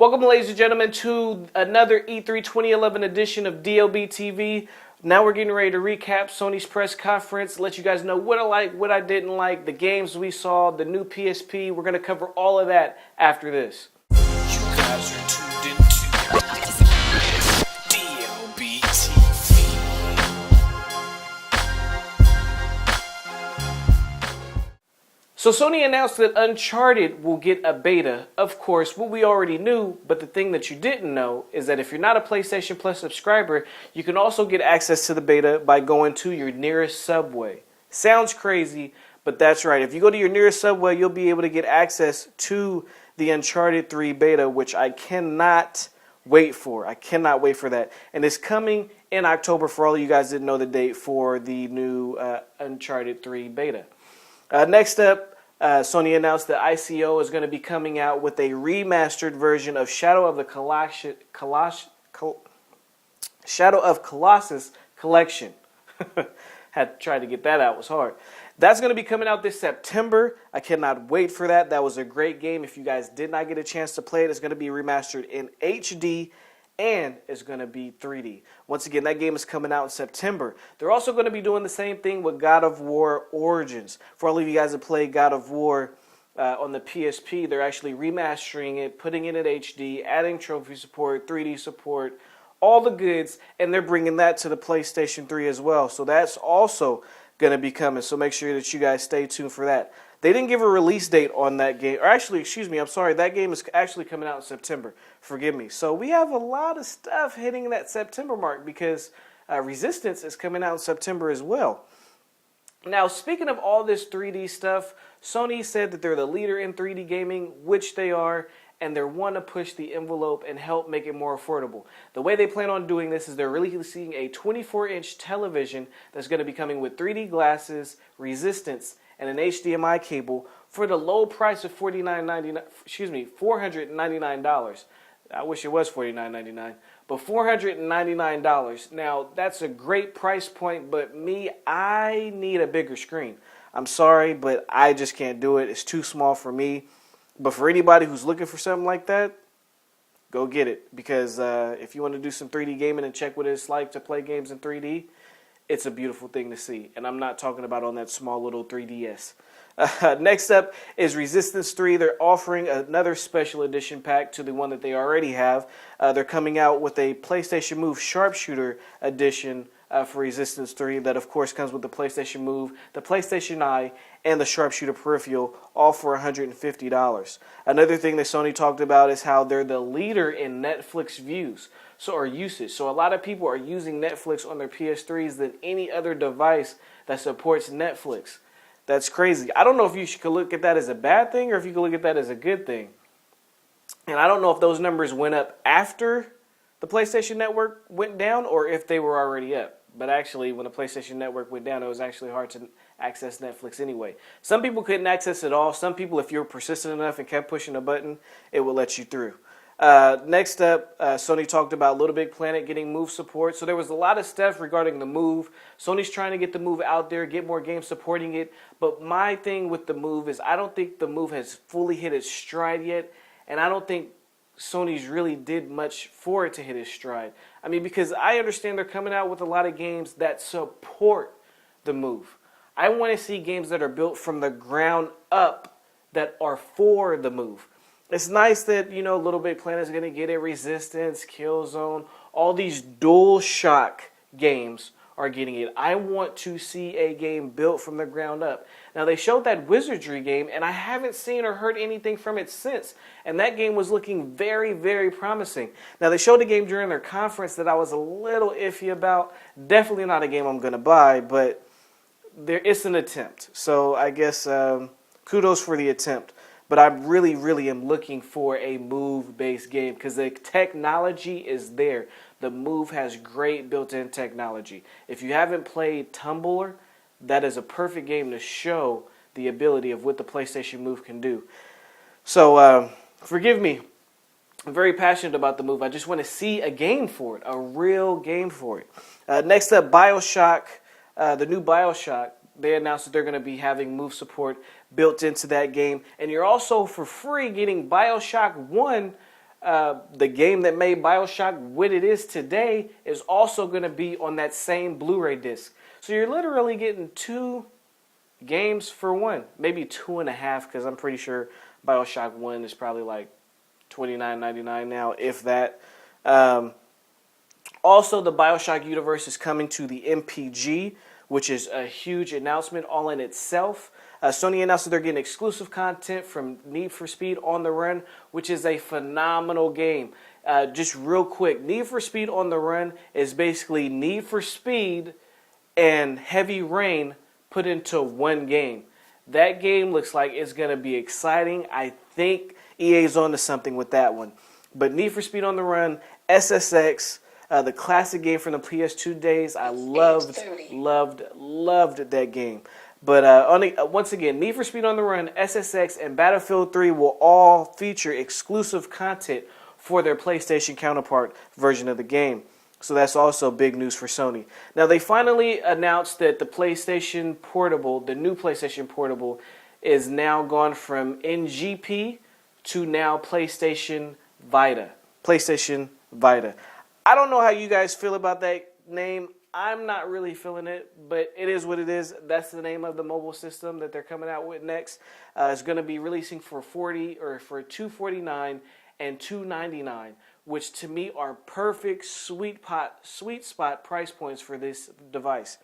Welcome, ladies and gentlemen, to another E3 2011 edition of DLB TV. Now we're getting ready to recap Sony's press conference, let you guys know what I like, what I didn't like, the games we saw, the new PSP. We're going to cover all of that after this. You guys are tuned into DLB TV. So Sony announced that Uncharted will get a beta. Of course, what we already knew, but the thing that you didn't know is that if you're not a PlayStation Plus subscriber, you can also get access to the beta by going to your nearest Subway. Sounds crazy, but that's right. If you go to your nearest Subway, you'll be able to get access to the Uncharted 3 beta, which I cannot wait for. I cannot wait for that. And it's coming in October for all of you guys that didn't know the date for the new Uncharted 3 beta. Next up, Sony announced that ICO is going to be coming out with a remastered version of Shadow of Colossus Collection. Had to try to get that out. It was hard. That's going to be coming out this September. I cannot wait for that. That was a great game. If you guys did not get a chance to play it, it's going to be remastered in HD and it's going to be 3D. Once again, that game is coming out in September. They're also going to be doing the same thing with God of War Origins. For all of you guys that play God of War on the PSP, they're actually remastering it, putting it in HD, adding trophy support, 3D support, all the goods, and they're bringing that to the PlayStation 3 as well. So that's also going to be coming. So make sure that you guys stay tuned for that. They didn't give a release date on that game. Or actually, excuse me, I'm sorry. That game is actually coming out in September. Forgive me. So we have a lot of stuff hitting that September mark because Resistance is coming out in September as well. Now, speaking of all this 3D stuff, Sony said that they're the leader in 3D gaming, which they are, and they want to push the envelope and help make it more affordable. The way they plan on doing this is they're releasing a 24-inch television that's going to be coming with 3D glasses, Resistance, and an HDMI cable for the low price of $499. I wish it was $49.99, but $499. Now, that's a great price point, but I need a bigger screen. I'm sorry, but I just can't do it. It's too small for me. But for anybody who's looking for something like that, go get it. Because if you want to do some 3D gaming and check what it's like to play games in 3D, it's a beautiful thing to see. And I'm not talking about on that small little 3DS. Next up is Resistance 3. They're offering another special edition pack to the one that they already have. They're coming out with a PlayStation Move Sharpshooter edition for Resistance 3 that, of course, comes with the PlayStation Move, the PlayStation Eye, and the Sharpshooter peripheral, all for $150. Another thing that Sony talked about is how they're the leader in Netflix views. Or usage. So a lot of people are using Netflix on their PS3s than any other device that supports Netflix. That's crazy. I don't know if you could look at that as a bad thing or if you could look at that as a good thing. And I don't know if those numbers went up after the PlayStation Network went down or if they were already up. But actually, when the PlayStation Network went down, it was actually hard to access Netflix anyway. Some people couldn't access it all. Some people, if you were persistent enough and kept pushing a button, it would let you through. Next up, Sony talked about Little Big Planet getting Move support. So there was a lot of stuff regarding the Move. Sony's trying to get the Move out there, get more games supporting it. But my thing with the Move is I don't think the Move has fully hit its stride yet. And I don't think Sony's really did much for it to hit its stride. I mean, because I understand they're coming out with a lot of games that support the Move. I want to see games that are built from the ground up that are for the Move. It's nice that, Little Big Planet is going to get a Resistance, Killzone. All these DualShock games are getting it. I want to see a game built from the ground up. Now, they showed that Wizardry game, and I haven't seen or heard anything from it since. And that game was looking very, very promising. Now, they showed a game during their conference that I was a little iffy about. Definitely not a game I'm going to buy, but it's an attempt. So I guess kudos for the attempt. But I really, really am looking for a Move-based game because the technology is there. The Move has great built-in technology. If you haven't played Tumbler, that is a perfect game to show the ability of what the PlayStation Move can do. So, forgive me. I'm very passionate about the Move. I just want to see a game for it, a real game for it. Next up, BioShock, the new BioShock. They announced that they're going to be having Move support built into that game. And you're also, for free, getting BioShock 1 the game that made BioShock what it is today is also going to be on that same Blu-ray disc. So you're literally getting 2 games for one, maybe 2.5, because I'm pretty sure BioShock 1 is probably like $29.99 now, if that. Also, the BioShock universe is coming to the MPG, which is a huge announcement all in itself. Sony announced that they're getting exclusive content from Need for Speed On the Run, which is a phenomenal game. Just real quick, Need for Speed On the Run is basically Need for Speed and Heavy Rain put into one game. That game looks like it's going to be exciting. I think EA's on to something with that one. But Need for Speed On the Run, SSX, the classic game from the PS2 days. I loved that game. But once again, Need for Speed On the Run, SSX, and Battlefield 3 will all feature exclusive content for their PlayStation counterpart version of the game. So that's also big news for Sony. Now, they finally announced that the PlayStation Portable, the new PlayStation Portable, is now gone from NGP to now PlayStation Vita. PlayStation Vita. I don't know how you guys feel about that name. I'm not really feeling it, but it is what it is. That's the name of the mobile system that they're coming out with next. It's going to be releasing for $249 and $299, which to me are perfect sweet spot price points for this device.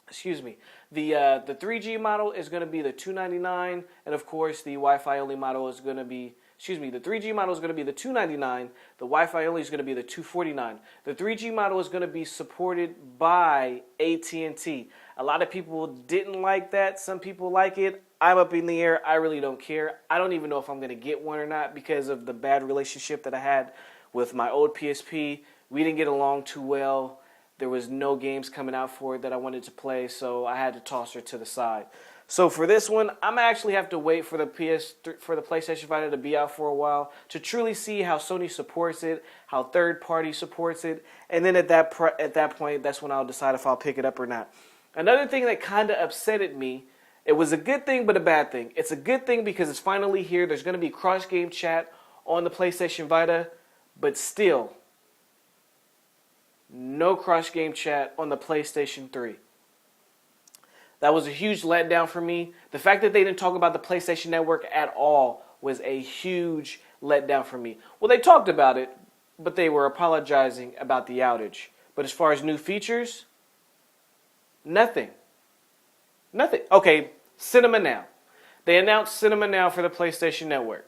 Excuse me. The 3G model is going to be the $299, and of course the Wi-Fi only model is going to be. The 3G model is going to be the $299. The Wi-Fi only is going to be the $249. The 3G model is going to be supported by AT&T. A lot of people didn't like that. Some people like it. I'm up in the air. I really don't care. I don't even know if I'm going to get one or not because of the bad relationship that I had with my old PSP. We didn't get along too well. There was no games coming out for it that I wanted to play, so I had to toss her to the side. So for this one, I'm actually have to wait for the PlayStation Vita to be out for a while to truly see how Sony supports it, how third party supports it, and then at that point, that's when I'll decide if I'll pick it up or not. Another thing that kind of upsetted me, it was a good thing but a bad thing. It's a good thing because it's finally here. There's going to be cross-game chat on the PlayStation Vita, but still, no cross-game chat on the PlayStation 3. That was a huge letdown for me. The fact that they didn't talk about the PlayStation Network at all was a huge letdown for me. Well, they talked about it, but they were apologizing about the outage. But as far as new features, nothing. Nothing. Okay, Cinema Now. They announced Cinema Now for the PlayStation Network.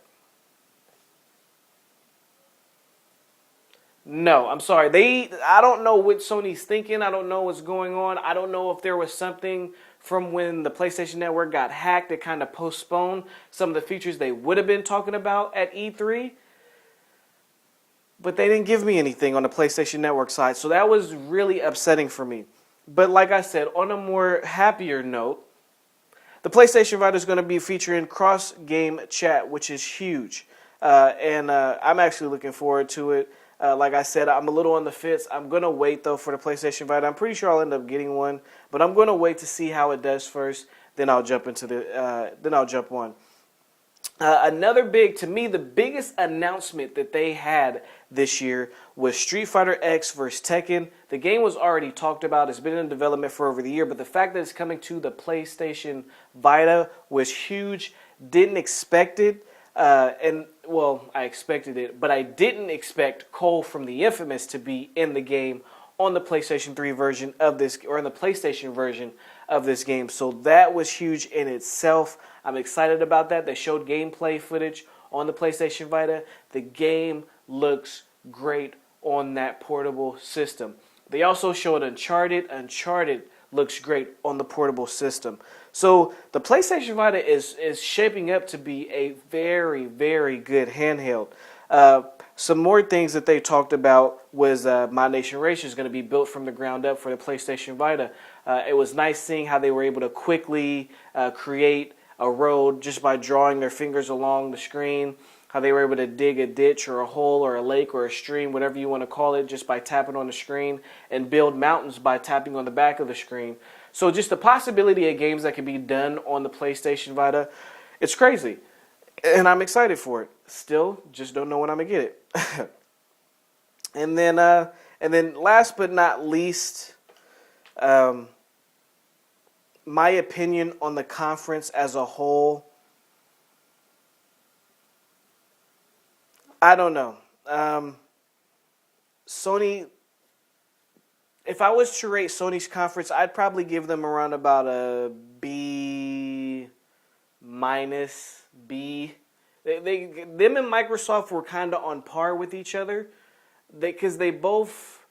No, I'm sorry. I don't know what Sony's thinking. I don't know what's going on. I don't know if there was something from when the PlayStation Network got hacked that kind of postponed some of the features they would have been talking about at E3. But they didn't give me anything on the PlayStation Network side, so that was really upsetting for me. But like I said, on a more happier note, the PlayStation Vita is going to be featuring cross-game chat, which is huge. And I'm actually looking forward to it. Like I said, I'm a little on the fence. I'm going to wait, though, for the PlayStation Vita. I'm pretty sure I'll end up getting one, but I'm going to wait to see how it does first. Then I'll jump on. Another to me, the biggest announcement that they had this year was Street Fighter X vs. Tekken. The game was already talked about. It's been in development for over the year, but the fact that it's coming to the PlayStation Vita was huge. Didn't expect it. I expected it, but I didn't expect Cole from The Infamous to be in the game on the PlayStation 3 version of this, or in the PlayStation version of this game. So that was huge in itself. I'm excited about that. They showed gameplay footage on the PlayStation Vita. The game looks great on that portable system. They also showed Uncharted. Uncharted looks great on the portable system. So the PlayStation Vita is shaping up to be a very, very good handheld. Some more things that they talked about was My Nation Race is going to be built from the ground up for the PlayStation Vita. It was nice seeing how they were able to quickly create a road just by drawing their fingers along the screen, how they were able to dig a ditch or a hole or a lake or a stream, whatever you want to call it, just by tapping on the screen, and build mountains by tapping on the back of the screen. So just the possibility of games that can be done on the PlayStation Vita, it's crazy. And I'm excited for it. Still, just don't know when I'm gonna get it. And then last but not least, my opinion on the conference as a whole. I don't know. Sony, if I was to rate Sony's conference, I'd probably give them around about a B minus, B. Them and Microsoft were kind of on par with each other, because they both,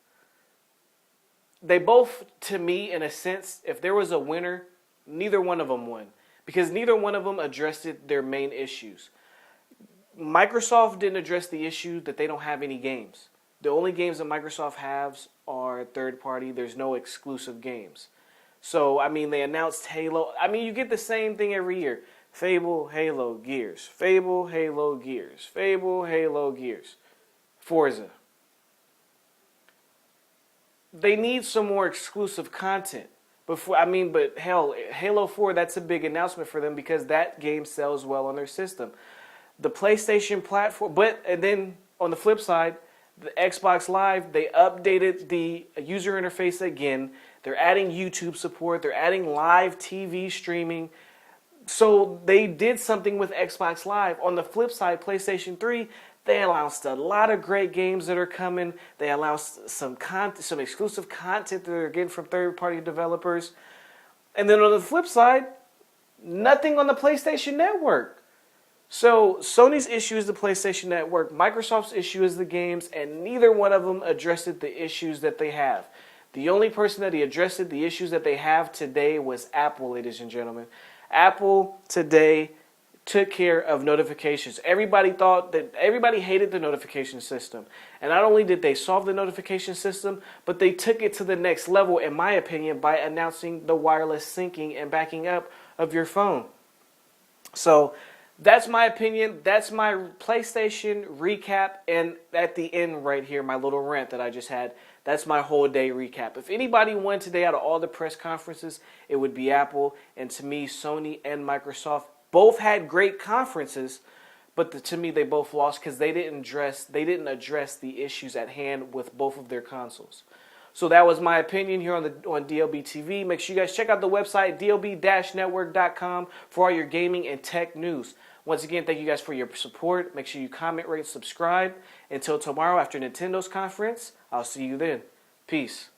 to me, in a sense, if there was a winner, neither one of them won, because neither one of them addressed their main issues. Microsoft didn't address the issue that they don't have any games. The only games that Microsoft has are third party. There's no exclusive games. So, I mean, they announced Halo. I mean, you get the same thing every year. Fable, Halo, Gears. Fable, Halo, Gears. Fable, Halo, Gears. Forza. They need some more exclusive content. But hell, Halo 4, that's a big announcement for them because that game sells well on their system. The PlayStation platform, and then on the flip side, the Xbox Live, they updated the user interface again. They're adding YouTube support. They're adding live TV streaming. So they did something with Xbox Live. On the flip side, PlayStation 3, they announced a lot of great games that are coming. They announced some exclusive content that they're getting from third-party developers. And then on the flip side, nothing on the PlayStation Network. So Sony's issue is the PlayStation Network, Microsoft's issue is the games, and neither one of them addressed the issues that they have. The only person that addressed the issues that they have today was Apple, ladies and gentlemen. Apple today took care of notifications. Everybody hated the notification system. And not only did they solve the notification system, but they took it to the next level, in my opinion, by announcing the wireless syncing and backing up of your phone. So that's my opinion. That's my PlayStation recap. And at the end right here, my little rant that I just had, that's my whole day recap. If anybody won today out of all the press conferences, it would be Apple. And to me, Sony and Microsoft both had great conferences, but to me, they both lost because they didn't address the issues at hand with both of their consoles. So that was my opinion here on DLB TV. Make sure you guys check out the website, DLB-Network.com, for all your gaming and tech news. Once again, thank you guys for your support. Make sure you comment, rate, subscribe. Until tomorrow after Nintendo's conference, I'll see you then. Peace.